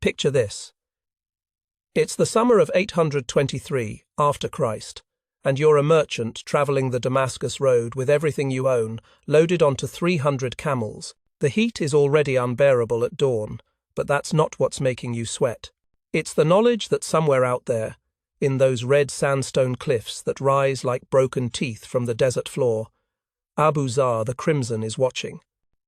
Picture this. It's the summer of 823 after Christ, and you're a merchant traveling the Damascus road with everything you own loaded onto 300 camels. The heat is already unbearable at dawn, but that's not what's making you sweat. It's the knowledge that somewhere out there, in those red sandstone cliffs that rise like broken teeth from the desert floor, Abu Zar the Crimson is watching.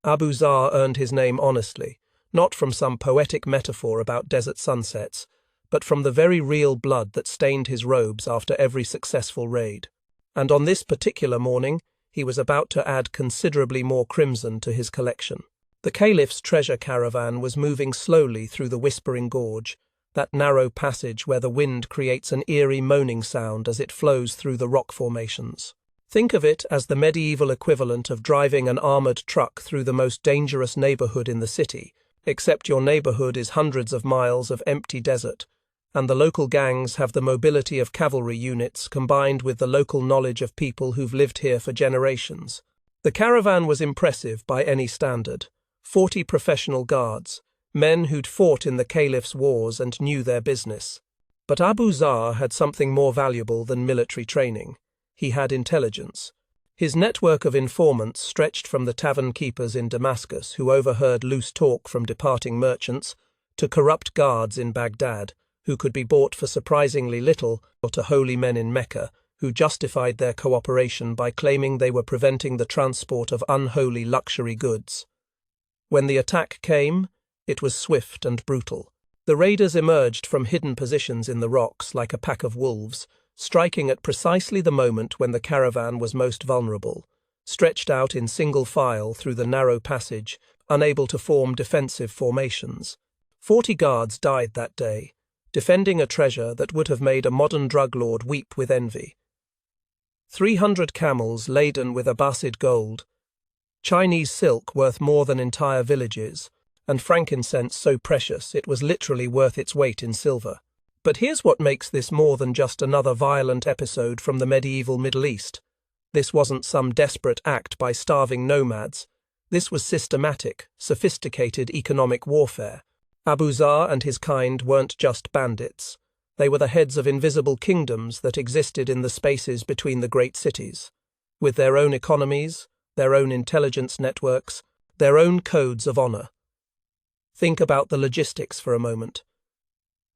Abu Zar earned his name honestly, not from some poetic metaphor about desert sunsets, but from the very real blood that stained his robes after every successful raid. And on this particular morning, he was about to add considerably more crimson to his collection. The Caliph's treasure caravan was moving slowly through the Whispering Gorge, that narrow passage where the wind creates an eerie moaning sound as it flows through the rock formations. Think of it as the medieval equivalent of driving an armored truck through the most dangerous neighborhood in the city, except your neighborhood is hundreds of miles of empty desert, and the local gangs have the mobility of cavalry units combined with the local knowledge of people who've lived here for generations. The caravan was impressive by any standard. 40 professional guards, men who'd fought in the Caliph's wars and knew their business. But Abu Zar had something more valuable than military training. He had intelligence. His network of informants stretched from the tavern keepers in Damascus who overheard loose talk from departing merchants to corrupt guards in Baghdad who could be bought for surprisingly little, or to holy men in Mecca who justified their cooperation by claiming they were preventing the transport of unholy luxury goods. When the attack came, it was swift and brutal. The raiders emerged from hidden positions in the rocks like a pack of wolves, striking at precisely the moment when the caravan was most vulnerable, stretched out in single file through the narrow passage, unable to form defensive formations. 40 guards died that day, defending a treasure that would have made a modern drug lord weep with envy. 300 camels laden with Abbasid gold, Chinese silk worth more than entire villages, and frankincense so precious it was literally worth its weight in silver. But here's what makes this more than just another violent episode from the medieval Middle East. This wasn't some desperate act by starving nomads. This was systematic, sophisticated economic warfare. Abu Zar and his kind weren't just bandits. They were the heads of invisible kingdoms that existed in the spaces between the great cities, with their own economies, their own intelligence networks, their own codes of honor. Think about the logistics for a moment.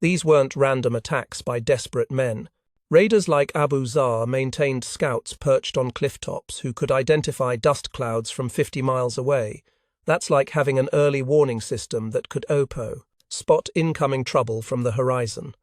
These weren't random attacks by desperate men. Raiders like Abu Zar maintained scouts perched on cliff tops who could identify dust clouds from 50 miles away. That's like having an early warning system that could spot incoming trouble from the horizon.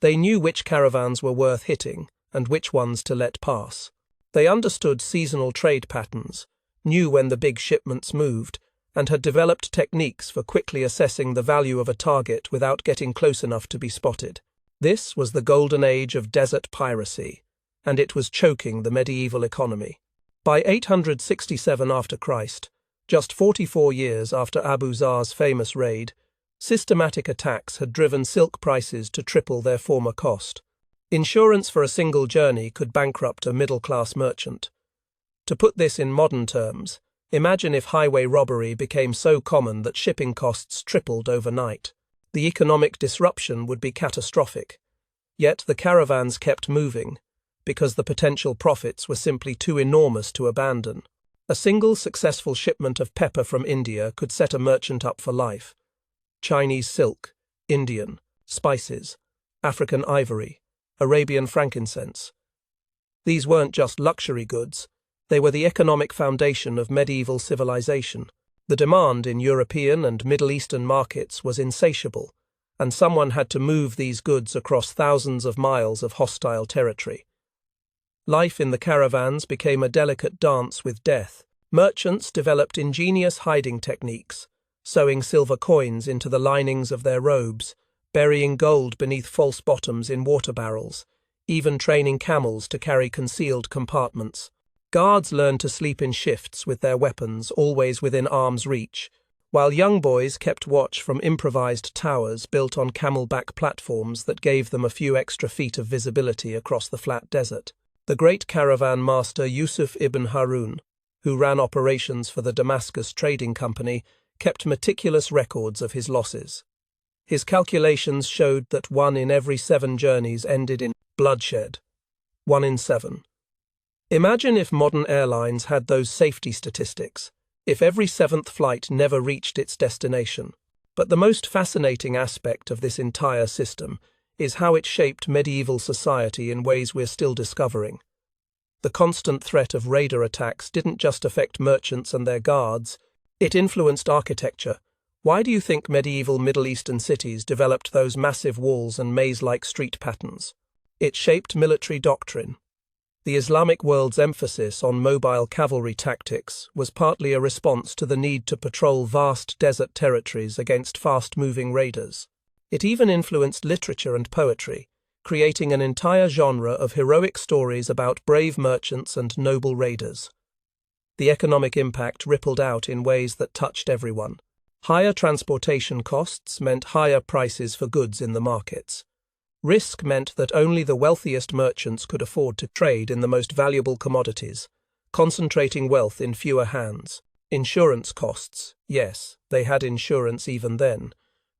They knew which caravans were worth hitting and which ones to let pass. They understood seasonal trade patterns, knew when the big shipments moved, and had developed techniques for quickly assessing the value of a target without getting close enough to be spotted. This was the golden age of desert piracy, and it was choking the medieval economy. By 867 after Christ, just 44 years after Abu Zar's famous raid, systematic attacks had driven silk prices to triple their former cost. Insurance for a single journey could bankrupt a middle-class merchant. To put this in modern terms, imagine if highway robbery became so common that shipping costs tripled overnight. The economic disruption would be catastrophic. Yet the caravans kept moving, because the potential profits were simply too enormous to abandon. A single successful shipment of pepper from India could set a merchant up for life. Chinese silk, Indian, spices, African ivory, Arabian frankincense. These weren't just luxury goods. They were the economic foundation of medieval civilization. The demand in European and Middle Eastern markets was insatiable, and someone had to move these goods across thousands of miles of hostile territory. Life in the caravans became a delicate dance with death. Merchants developed ingenious hiding techniques, sewing silver coins into the linings of their robes, burying gold beneath false bottoms in water barrels, even training camels to carry concealed compartments. Guards learned to sleep in shifts with their weapons always within arm's reach, while young boys kept watch from improvised towers built on camelback platforms that gave them a few extra feet of visibility across the flat desert. The great caravan master Yusuf ibn Harun, who ran operations for the Damascus Trading Company, kept meticulous records of his losses. His calculations showed that 1 in every 7 journeys ended in bloodshed. 1 in 7. Imagine if modern airlines had those safety statistics, if every 7th flight never reached its destination. But the most fascinating aspect of this entire system is how it shaped medieval society in ways we're still discovering. The constant threat of raider attacks didn't just affect merchants and their guards, it influenced architecture. Why do you think medieval Middle Eastern cities developed those massive walls and maze-like street patterns? It shaped military doctrine. The Islamic world's emphasis on mobile cavalry tactics was partly a response to the need to patrol vast desert territories against fast-moving raiders. It even influenced literature and poetry, creating an entire genre of heroic stories about brave merchants and noble raiders. The economic impact rippled out in ways that touched everyone. Higher transportation costs meant higher prices for goods in the markets. Risk meant that only the wealthiest merchants could afford to trade in the most valuable commodities, concentrating wealth in fewer hands. Insurance costs, yes, they had insurance even then,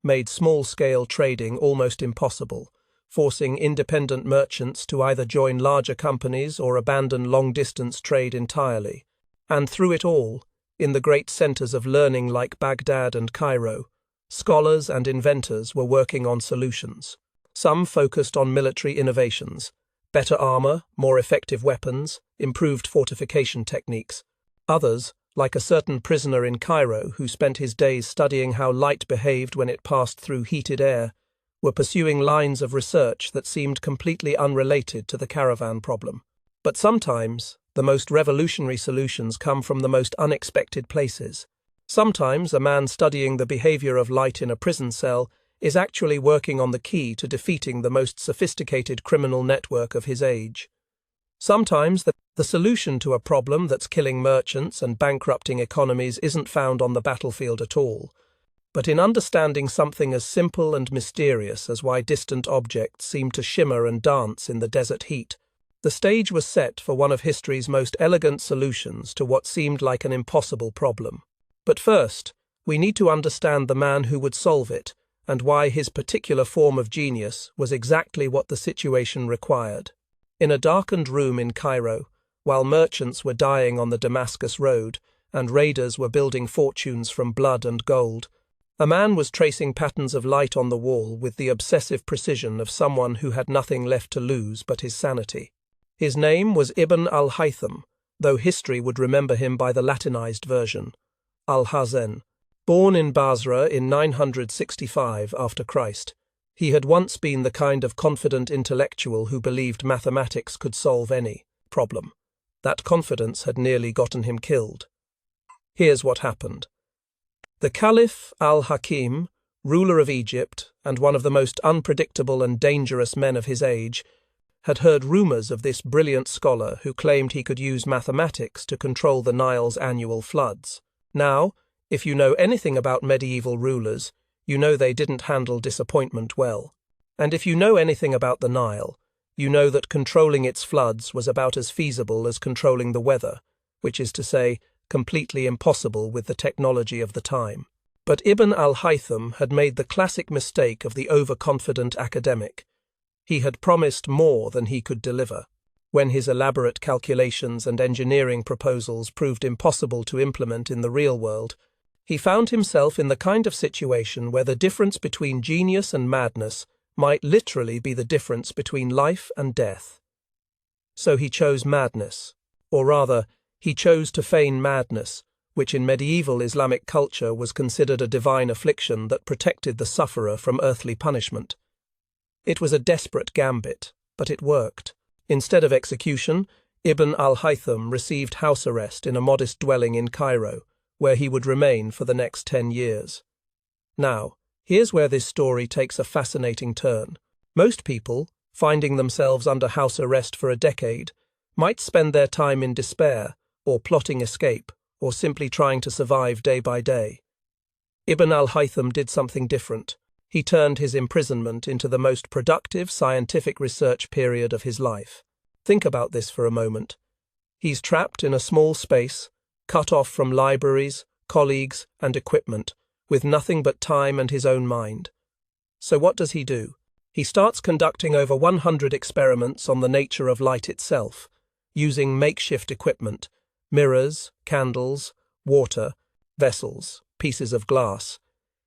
made small-scale trading almost impossible, forcing independent merchants to either join larger companies or abandon long-distance trade entirely. And through it all, in the great centers of learning like Baghdad and Cairo, scholars and inventors were working on solutions. Some focused on military innovations, better armor, more effective weapons, improved fortification techniques. Others, like a certain prisoner in Cairo who spent his days studying how light behaved when it passed through heated air, were pursuing lines of research that seemed completely unrelated to the caravan problem. But sometimes, the most revolutionary solutions come from the most unexpected places. Sometimes a man studying the behavior of light in a prison cell is actually working on the key to defeating the most sophisticated criminal network of his age. Sometimes the solution to a problem that's killing merchants and bankrupting economies isn't found on the battlefield at all, but in understanding something as simple and mysterious as why distant objects seem to shimmer and dance in the desert heat. The stage was set for one of history's most elegant solutions to what seemed like an impossible problem. But first, we need to understand the man who would solve it, and why his particular form of genius was exactly what the situation required. In a darkened room in Cairo, while merchants were dying on the Damascus road and raiders were building fortunes from blood and gold, a man was tracing patterns of light on the wall with the obsessive precision of someone who had nothing left to lose but his sanity. His name was Ibn al-Haytham, though history would remember him by the Latinized version, Al-Hazen. Born in Basra in 965 after Christ, he had once been the kind of confident intellectual who believed mathematics could solve any problem. That confidence had nearly gotten him killed. Here's what happened. The Caliph al-Hakim, ruler of Egypt and one of the most unpredictable and dangerous men of his age, had heard rumors of this brilliant scholar who claimed he could use mathematics to control the Nile's annual floods. Now, if you know anything about medieval rulers, you know they didn't handle disappointment well. And if you know anything about the Nile, you know that controlling its floods was about as feasible as controlling the weather, which is to say, completely impossible with the technology of the time. But Ibn al-Haytham had made the classic mistake of the overconfident academic. He had promised more than he could deliver. When his elaborate calculations and engineering proposals proved impossible to implement in the real world, he found himself in the kind of situation where the difference between genius and madness might literally be the difference between life and death. So he chose madness, or rather, he chose to feign madness, which in medieval Islamic culture was considered a divine affliction that protected the sufferer from earthly punishment. It was a desperate gambit, but it worked. Instead of execution, Ibn al-Haytham received house arrest in a modest dwelling in Cairo, where he would remain for the next 10 years. Now, here's where this story takes a fascinating turn. Most people, finding themselves under house arrest for a decade, might spend their time in despair, or plotting escape, or simply trying to survive day by day. Ibn al-Haytham did something different. He turned his imprisonment into the most productive scientific research period of his life. Think about this for a moment. He's trapped in a small space, cut off from libraries, colleagues, and equipment, with nothing but time and his own mind. So what does he do? He starts conducting over 100 experiments on the nature of light itself, using makeshift equipment, mirrors, candles, water, vessels, pieces of glass.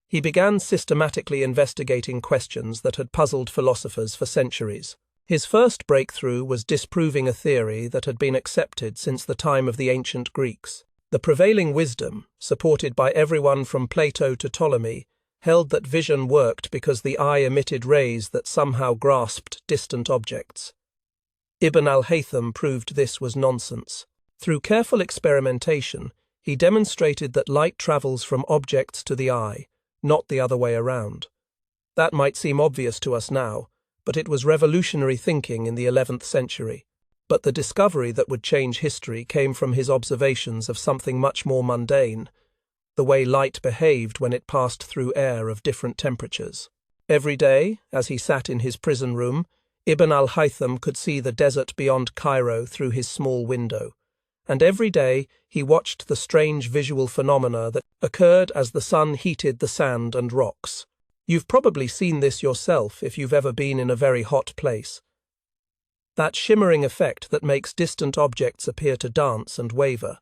He began systematically investigating questions that had puzzled philosophers for centuries. His first breakthrough was disproving a theory that had been accepted since the time of the ancient Greeks. The prevailing wisdom, supported by everyone from Plato to Ptolemy, held that vision worked because the eye emitted rays that somehow grasped distant objects. Ibn al-Haytham proved this was nonsense. Through careful experimentation, he demonstrated that light travels from objects to the eye, not the other way around. That might seem obvious to us now, but it was revolutionary thinking in the 11th century. But the discovery that would change history came from his observations of something much more mundane, the way light behaved when it passed through air of different temperatures. Every day, as he sat in his prison room, Ibn al-Haytham could see the desert beyond Cairo through his small window, and every day he watched the strange visual phenomena that occurred as the sun heated the sand and rocks. You've probably seen this yourself if you've ever been in a very hot place. That shimmering effect that makes distant objects appear to dance and waver,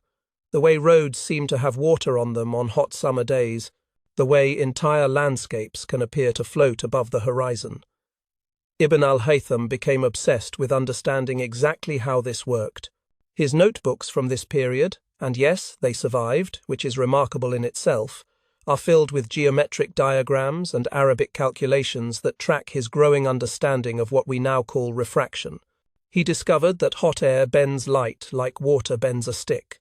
the way roads seem to have water on them on hot summer days, the way entire landscapes can appear to float above the horizon. Ibn al-Haytham became obsessed with understanding exactly how this worked. His notebooks from this period, and yes, they survived, which is remarkable in itself, are filled with geometric diagrams and Arabic calculations that track his growing understanding of what we now call refraction. He discovered that hot air bends light like water bends a stick.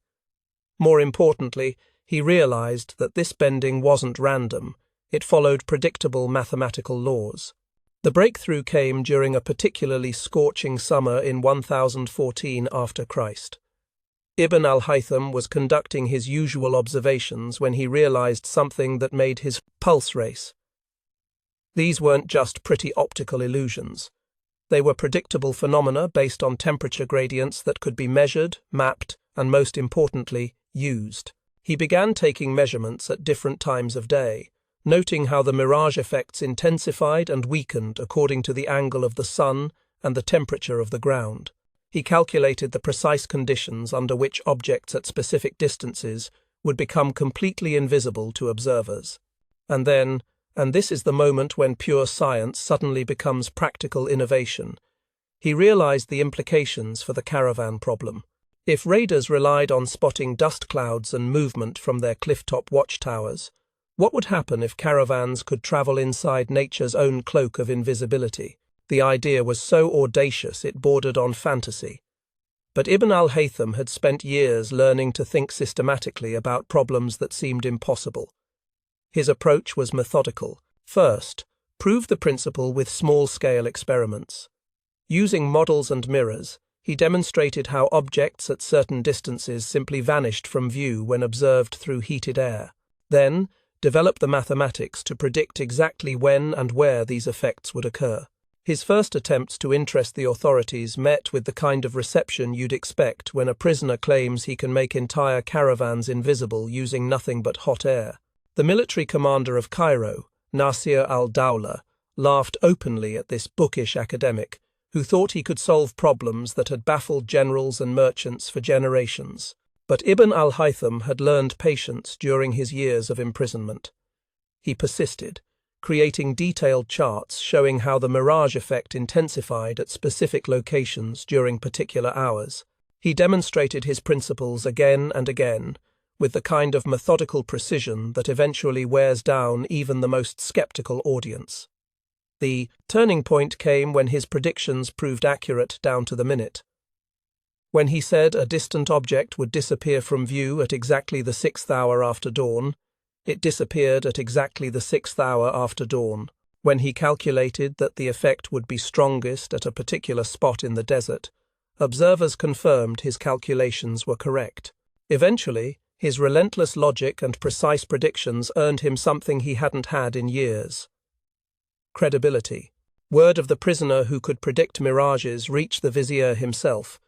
More importantly, he realized that this bending wasn't random, it followed predictable mathematical laws. The breakthrough came during a particularly scorching summer in 1014 after Christ. Ibn al-Haytham was conducting his usual observations when he realized something that made his pulse race. These weren't just pretty optical illusions. They were predictable phenomena based on temperature gradients that could be measured, mapped, and most importantly, used. He began taking measurements at different times of day, noting how the mirage effects intensified and weakened according to the angle of the sun and the temperature of the ground. He calculated the precise conditions under which objects at specific distances would become completely invisible to observers. And then, and this is the moment when pure science suddenly becomes practical innovation, he realized the implications for the caravan problem. If raiders relied on spotting dust clouds and movement from their cliff-top watchtowers, what would happen if caravans could travel inside nature's own cloak of invisibility? The idea was so audacious it bordered on fantasy. But Ibn al-Haytham had spent years learning to think systematically about problems that seemed impossible. His approach was methodical. First, prove the principle with small-scale experiments. Using models and mirrors, he demonstrated how objects at certain distances simply vanished from view when observed through heated air. Then, develop the mathematics to predict exactly when and where these effects would occur. His first attempts to interest the authorities met with the kind of reception you'd expect when a prisoner claims he can make entire caravans invisible using nothing but hot air. The military commander of Cairo, Nasir al-Dawla, laughed openly at this bookish academic, who thought he could solve problems that had baffled generals and merchants for generations. But Ibn al-Haytham had learned patience during his years of imprisonment. He persisted, creating detailed charts showing how the mirage effect intensified at specific locations during particular hours. He demonstrated his principles again and again, with the kind of methodical precision that eventually wears down even the most skeptical audience. The turning point came when his predictions proved accurate down to the minute. When he said a distant object would disappear from view at exactly the 6th hour after dawn, it disappeared at exactly the 6th hour after dawn. When he calculated that the effect would be strongest at a particular spot in the desert, observers confirmed his calculations were correct. Eventually, his relentless logic and precise predictions earned him something he hadn't had in years: credibility. Word of the prisoner who could predict mirages reached the vizier himself,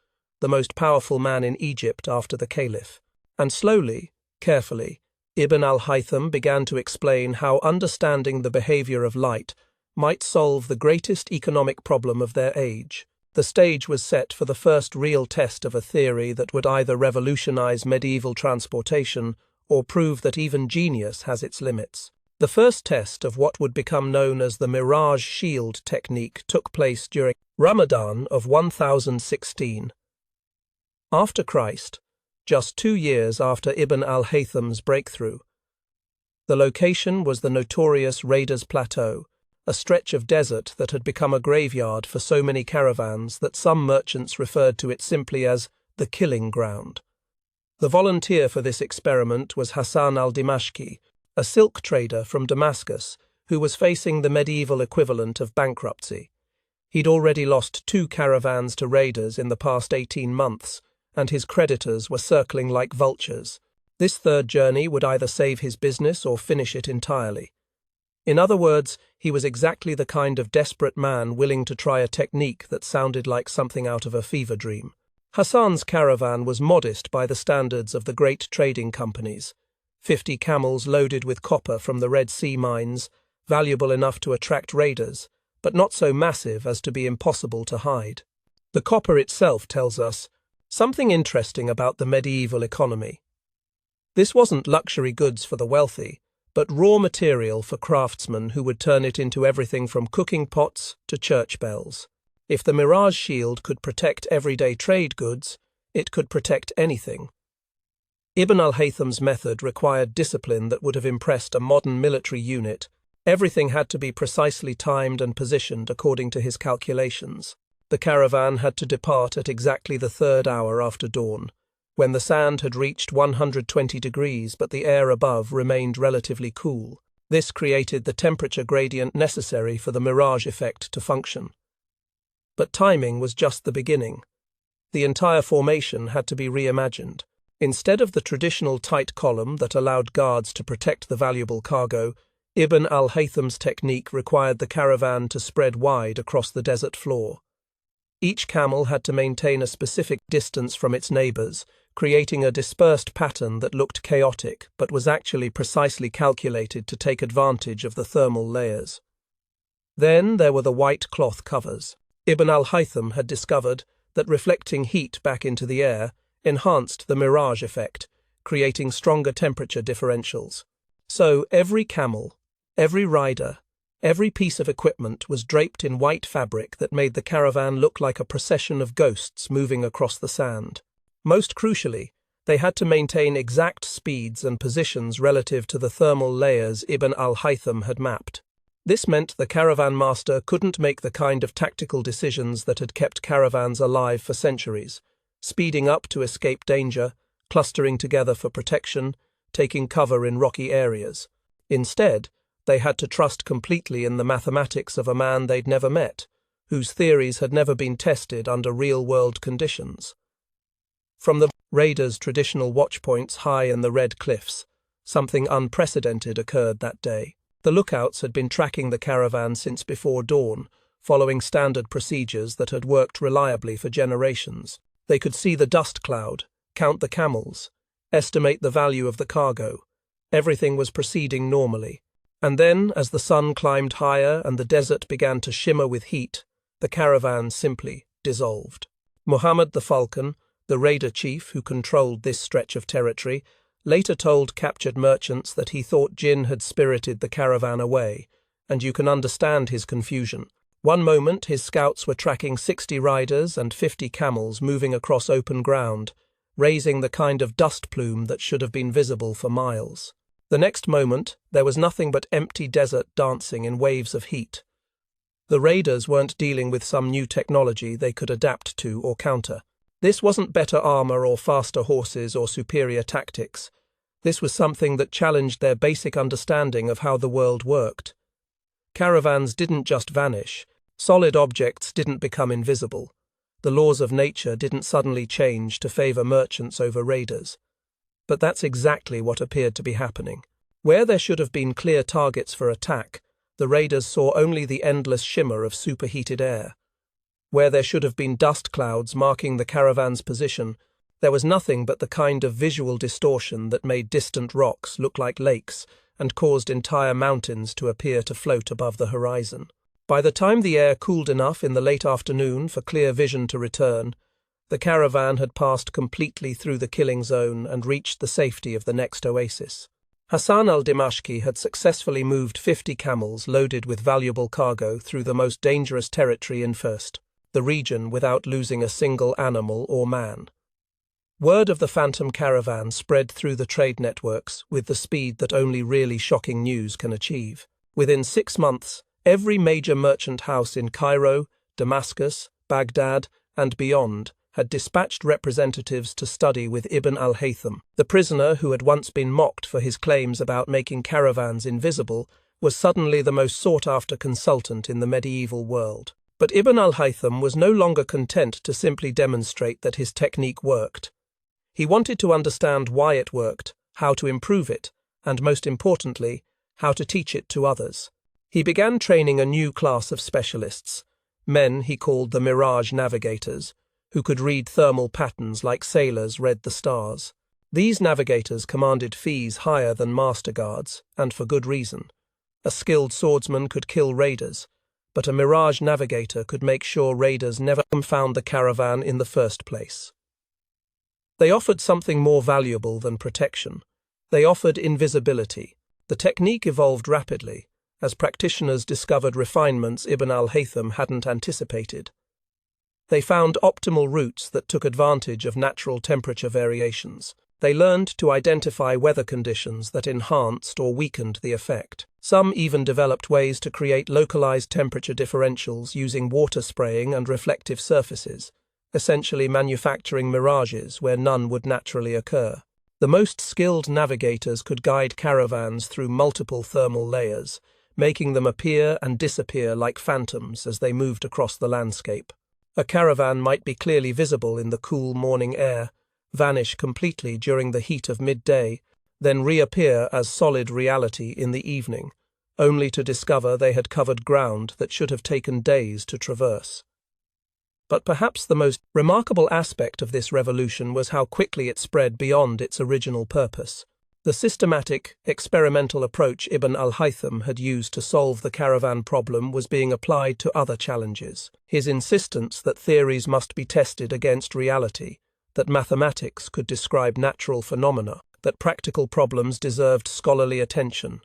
the most powerful man in Egypt after the caliph. And slowly, carefully, Ibn al-Haytham began to explain how understanding the behavior of light might solve the greatest economic problem of their age. The stage was set for the first real test of a theory that would either revolutionize medieval transportation or prove that even genius has its limits. The first test of what would become known as the Mirage Shield technique took place during Ramadan of 1016. After Christ, just 2 years after Ibn al-Haytham's breakthrough. The location was the notorious Raiders Plateau, a stretch of desert that had become a graveyard for so many caravans that some merchants referred to it simply as the killing ground. The volunteer for this experiment was Hassan al-Dimashqi, a silk trader from Damascus who was facing the medieval equivalent of bankruptcy. He'd already lost 2 caravans to raiders in the past 18 months, and his creditors were circling like vultures. This third journey would either save his business or finish it entirely. In other words, he was exactly the kind of desperate man willing to try a technique that sounded like something out of a fever dream. Hassan's caravan was modest by the standards of the great trading companies. 50 camels loaded with copper from the Red Sea mines, valuable enough to attract raiders, but not so massive as to be impossible to hide. The copper itself tells us something interesting about the medieval economy. This wasn't luxury goods for the wealthy, but raw material for craftsmen who would turn it into everything from cooking pots to church bells. If the Mirage Shield could protect everyday trade goods, it could protect anything. Ibn al-Haytham's method required discipline that would have impressed a modern military unit. Everything had to be precisely timed and positioned according to his calculations. The caravan had to depart at exactly the 3rd hour after dawn, when the sand had reached 120 degrees but the air above remained relatively cool. This created the temperature gradient necessary for the mirage effect to function. But timing was just the beginning. The entire formation had to be reimagined. Instead of the traditional tight column that allowed guards to protect the valuable cargo, Ibn al-Haytham's technique required the caravan to spread wide across the desert floor. Each camel had to maintain a specific distance from its neighbors, creating a dispersed pattern that looked chaotic but was actually precisely calculated to take advantage of the thermal layers. Then there were the white cloth covers. Ibn al-Haytham had discovered that reflecting heat back into the air enhanced the mirage effect, creating stronger temperature differentials. So every camel, every rider, every piece of equipment was draped in white fabric that made the caravan look like a procession of ghosts moving across the sand. Most crucially, they had to maintain exact speeds and positions relative to the thermal layers Ibn al-Haytham had mapped. This meant the caravan master couldn't make the kind of tactical decisions that had kept caravans alive for centuries, speeding up to escape danger, clustering together for protection, taking cover in rocky areas. Instead, they had to trust completely in the mathematics of a man they'd never met, whose theories had never been tested under real-world conditions. From the raiders' traditional watchpoints high in the Red Cliffs, something unprecedented occurred that day. The lookouts had been tracking the caravan since before dawn, following standard procedures that had worked reliably for generations. They could see the dust cloud, count the camels, estimate the value of the cargo. Everything was proceeding normally. And then, as the sun climbed higher and the desert began to shimmer with heat, the caravan simply dissolved. Muhammad the Falcon, the raider chief who controlled this stretch of territory, later told captured merchants that he thought jinn had spirited the caravan away, and you can understand his confusion. One moment his scouts were tracking 60 riders and 50 camels moving across open ground, raising the kind of dust plume that should have been visible for miles. The next moment, there was nothing but empty desert dancing in waves of heat. The raiders weren't dealing with some new technology they could adapt to or counter. This wasn't better armor or faster horses or superior tactics. This was something that challenged their basic understanding of how the world worked. Caravans didn't just vanish. Solid objects didn't become invisible. The laws of nature didn't suddenly change to favor merchants over raiders. But that's exactly what appeared to be happening. Where there should have been clear targets for attack, the raiders saw only the endless shimmer of superheated air. Where there should have been dust clouds marking the caravan's position, there was nothing but the kind of visual distortion that made distant rocks look like lakes and caused entire mountains to appear to float above the horizon. By the time the air cooled enough in the late afternoon for clear vision to return, the caravan had passed completely through the killing zone and reached the safety of the next oasis. Hassan al-Dimashqi had successfully moved 50 camels loaded with valuable cargo through the most dangerous territory in the region without losing a single animal or man. Word of the phantom caravan spread through the trade networks with the speed that only really shocking news can achieve. Within 6 months, every major merchant house in Cairo, Damascus, Baghdad, and beyond had dispatched representatives to study with Ibn al-Haytham. The prisoner who had once been mocked for his claims about making caravans invisible was suddenly the most sought-after consultant in the medieval world. But Ibn al-Haytham was no longer content to simply demonstrate that his technique worked. He wanted to understand why it worked, how to improve it, and most importantly, how to teach it to others. He began training a new class of specialists, men he called the Mirage Navigators, who could read thermal patterns like sailors read the stars. These navigators commanded fees higher than master guards, and for good reason. A skilled swordsman could kill raiders, but a Mirage Navigator could make sure raiders never found the caravan in the first place. They offered something more valuable than protection. They offered invisibility. The technique evolved rapidly, as practitioners discovered refinements Ibn al-Haytham hadn't anticipated. They found optimal routes that took advantage of natural temperature variations. They learned to identify weather conditions that enhanced or weakened the effect. Some even developed ways to create localized temperature differentials using water spraying and reflective surfaces, essentially manufacturing mirages where none would naturally occur. The most skilled navigators could guide caravans through multiple thermal layers, making them appear and disappear like phantoms as they moved across the landscape. A caravan might be clearly visible in the cool morning air, vanish completely during the heat of midday, then reappear as solid reality in the evening, only to discover they had covered ground that should have taken days to traverse. But perhaps the most remarkable aspect of this revolution was how quickly it spread beyond its original purpose. The systematic, experimental approach Ibn al-Haytham had used to solve the caravan problem was being applied to other challenges. His insistence that theories must be tested against reality, that mathematics could describe natural phenomena, that practical problems deserved scholarly attention.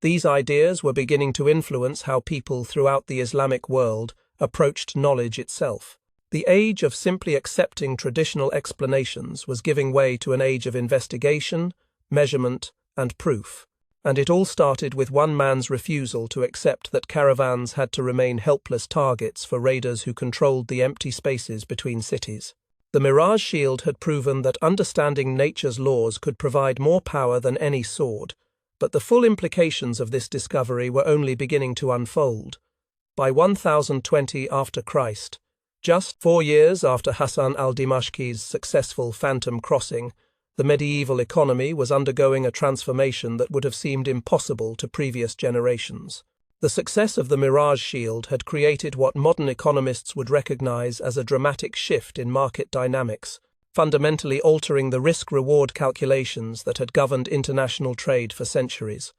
These ideas were beginning to influence how people throughout the Islamic world approached knowledge itself. The age of simply accepting traditional explanations was giving way to an age of investigation, measurement, and proof. And it all started with one man's refusal to accept that caravans had to remain helpless targets for raiders who controlled the empty spaces between cities. The Mirage Shield had proven that understanding nature's laws could provide more power than any sword, but the full implications of this discovery were only beginning to unfold. By 1020 after Christ, just 4 years after Hassan al-Dimashqi's successful phantom crossing, the medieval economy was undergoing a transformation that would have seemed impossible to previous generations. The success of the Mirage Shield had created what modern economists would recognize as a dramatic shift in market dynamics, fundamentally altering the risk-reward calculations that had governed international trade for centuries.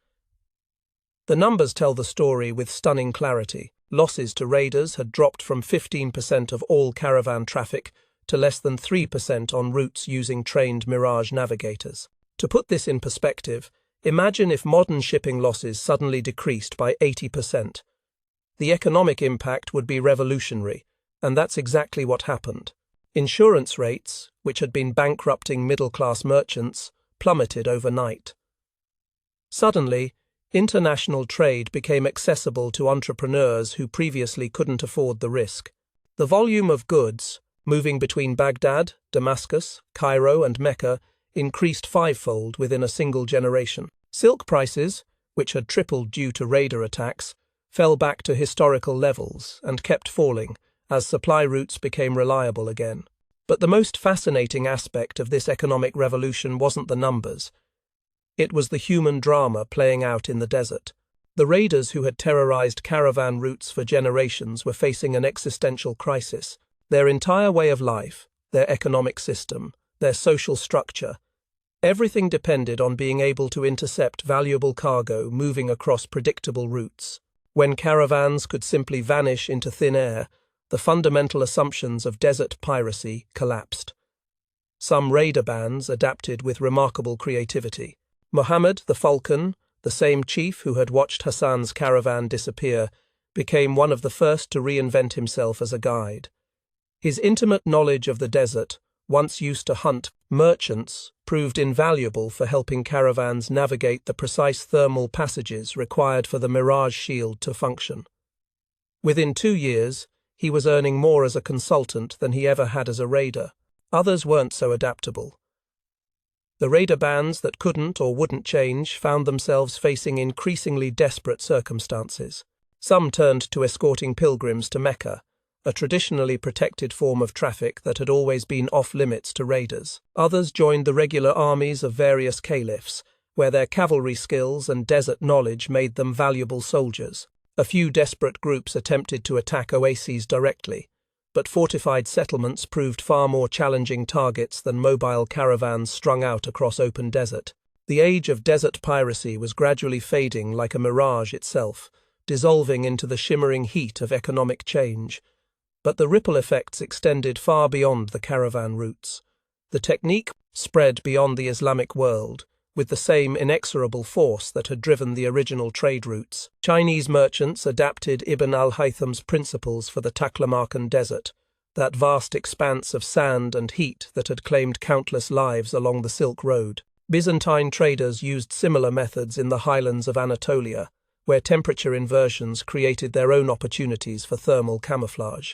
The numbers tell the story with stunning clarity. Losses to raiders had dropped from 15% of all caravan traffic to less than 3% on routes using trained Mirage navigators. To put this in perspective, imagine if modern shipping losses suddenly decreased by 80%. The economic impact would be revolutionary, and that's exactly what happened. Insurance rates, which had been bankrupting middle-class merchants, plummeted overnight. Suddenly, international trade became accessible to entrepreneurs who previously couldn't afford the risk. The volume of goods, moving between Baghdad, Damascus, Cairo, and Mecca, increased fivefold within a single generation. Silk prices, which had tripled due to raider attacks, fell back to historical levels and kept falling as supply routes became reliable again. But the most fascinating aspect of this economic revolution wasn't the numbers. It was the human drama playing out in the desert. The raiders who had terrorized caravan routes for generations were facing an existential crisis. Their entire way of life, their economic system, their social structure, everything depended on being able to intercept valuable cargo moving across predictable routes. When caravans could simply vanish into thin air, the fundamental assumptions of desert piracy collapsed. Some raider bands adapted with remarkable creativity. Muhammad the Falcon, the same chief who had watched Hassan's caravan disappear, became one of the first to reinvent himself as a guide. His intimate knowledge of the desert, once used to hunt merchants, proved invaluable for helping caravans navigate the precise thermal passages required for the Mirage shield to function. Within 2 years, he was earning more as a consultant than he ever had as a raider. Others weren't so adaptable. The raider bands that couldn't or wouldn't change found themselves facing increasingly desperate circumstances. Some turned to escorting pilgrims to Mecca, a traditionally protected form of traffic that had always been off-limits to raiders. Others joined the regular armies of various caliphs, where their cavalry skills and desert knowledge made them valuable soldiers. A few desperate groups attempted to attack oases directly, but fortified settlements proved far more challenging targets than mobile caravans strung out across open desert. The age of desert piracy was gradually fading like a mirage itself, dissolving into the shimmering heat of economic change. But the ripple effects extended far beyond the caravan routes. The technique spread beyond the Islamic world, with the same inexorable force that had driven the original trade routes. Chinese merchants adapted Ibn al-Haytham's principles for the Taklamakan Desert, that vast expanse of sand and heat that had claimed countless lives along the Silk Road. Byzantine traders used similar methods in the highlands of Anatolia, where temperature inversions created their own opportunities for thermal camouflage.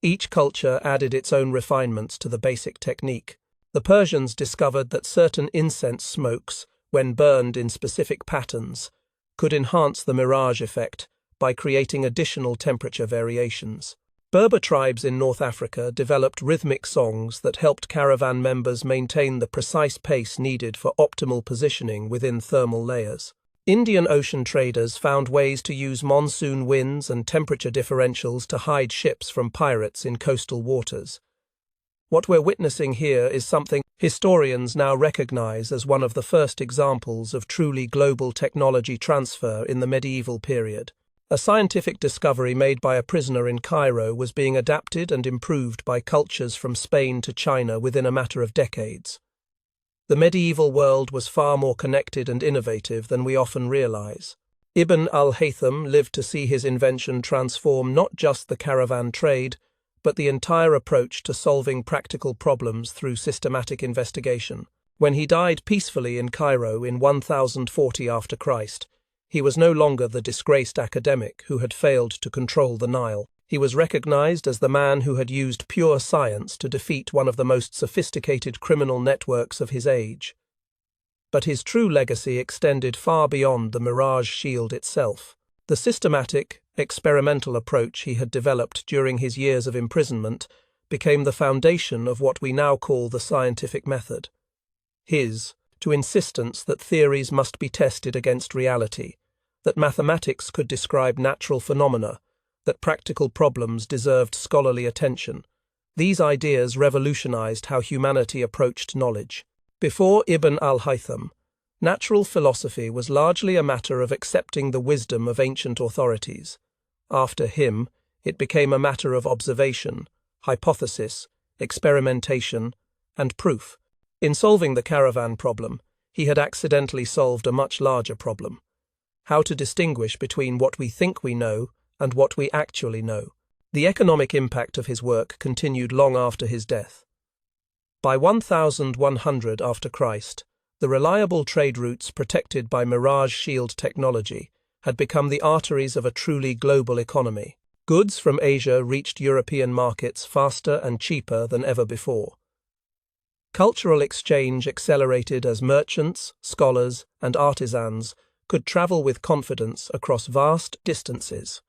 Each culture added its own refinements to the basic technique. The Persians discovered that certain incense smokes, when burned in specific patterns, could enhance the mirage effect by creating additional temperature variations. Berber tribes in North Africa developed rhythmic songs that helped caravan members maintain the precise pace needed for optimal positioning within thermal layers. Indian Ocean traders found ways to use monsoon winds and temperature differentials to hide ships from pirates in coastal waters. What we're witnessing here is something historians now recognize as one of the first examples of truly global technology transfer in the medieval period. A scientific discovery made by a prisoner in Cairo was being adapted and improved by cultures from Spain to China within a matter of decades. The medieval world was far more connected and innovative than we often realize. Ibn al-Haytham lived to see his invention transform not just the caravan trade, but the entire approach to solving practical problems through systematic investigation. When he died peacefully in Cairo in 1040 after Christ, he was no longer the disgraced academic who had failed to control the Nile. He was recognized as the man who had used pure science to defeat one of the most sophisticated criminal networks of his age. But his true legacy extended far beyond the Mirage shield itself. The systematic, experimental approach he had developed during his years of imprisonment became the foundation of what we now call the scientific method. His insistence that theories must be tested against reality, that mathematics could describe natural phenomena, that practical problems deserved scholarly attention. These ideas revolutionized how humanity approached knowledge. Before Ibn al-Haytham, natural philosophy was largely a matter of accepting the wisdom of ancient authorities. After him, it became a matter of observation, hypothesis, experimentation, and proof. In solving the caravan problem, he had accidentally solved a much larger problem: how to distinguish between what we think we know and what we actually know. The economic impact of his work continued long after his death. By 1100 after Christ, the reliable trade routes protected by Mirage shield technology had become the arteries of a truly global economy. Goods from Asia reached European markets faster and cheaper than ever before. Cultural exchange accelerated as merchants, scholars, and artisans could travel with confidence across vast distances.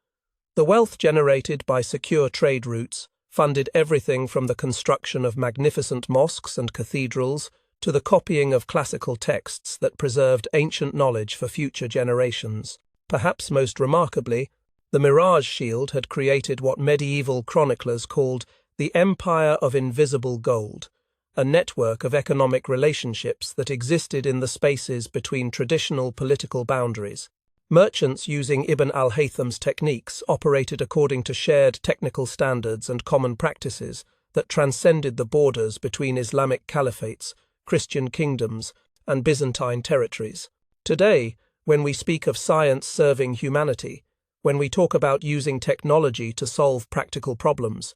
The wealth generated by secure trade routes funded everything from the construction of magnificent mosques and cathedrals to the copying of classical texts that preserved ancient knowledge for future generations. Perhaps most remarkably, the Mirage shield had created what medieval chroniclers called the Empire of Invisible Gold, a network of economic relationships that existed in the spaces between traditional political boundaries. Merchants using Ibn al-Haytham's techniques operated according to shared technical standards and common practices that transcended the borders between Islamic caliphates, Christian kingdoms, and Byzantine territories. Today, when we speak of science serving humanity, when we talk about using technology to solve practical problems,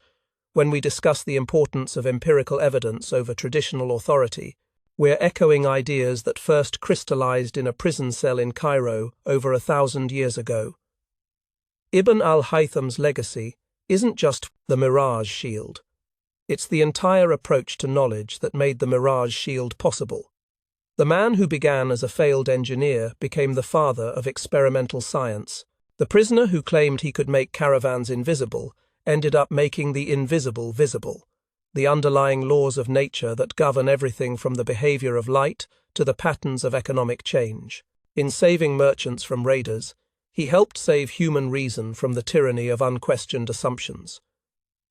when we discuss the importance of empirical evidence over traditional authority, we're echoing ideas that first crystallized in a prison cell in Cairo over 1,000 years ago. Ibn al-Haytham's legacy isn't just the Mirage Shield. It's the entire approach to knowledge that made the Mirage Shield possible. The man who began as a failed engineer became the father of experimental science. The prisoner who claimed he could make caravans invisible ended up making the invisible visible. The underlying laws of nature that govern everything from the behavior of light to the patterns of economic change. In saving merchants from raiders, he helped save human reason from the tyranny of unquestioned assumptions.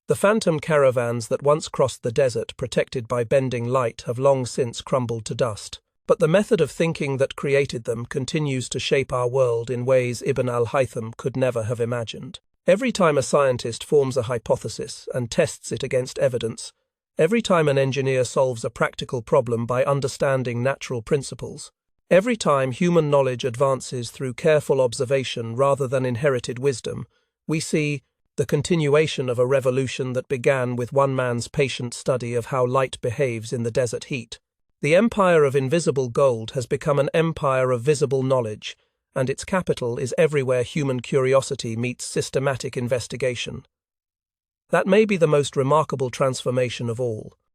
The phantom caravans that once crossed the desert protected by bending light have long since crumbled to dust. But the method of thinking that created them continues to shape our world in ways Ibn al-Haytham could never have imagined. Every time a scientist forms a hypothesis and tests it against evidence, every time an engineer solves a practical problem by understanding natural principles, every time human knowledge advances through careful observation rather than inherited wisdom, we see the continuation of a revolution that began with one man's patient study of how light behaves in the desert heat. The empire of invisible gold has become an empire of visible knowledge, and its capital is everywhere human curiosity meets systematic investigation. That may be the most remarkable transformation of all.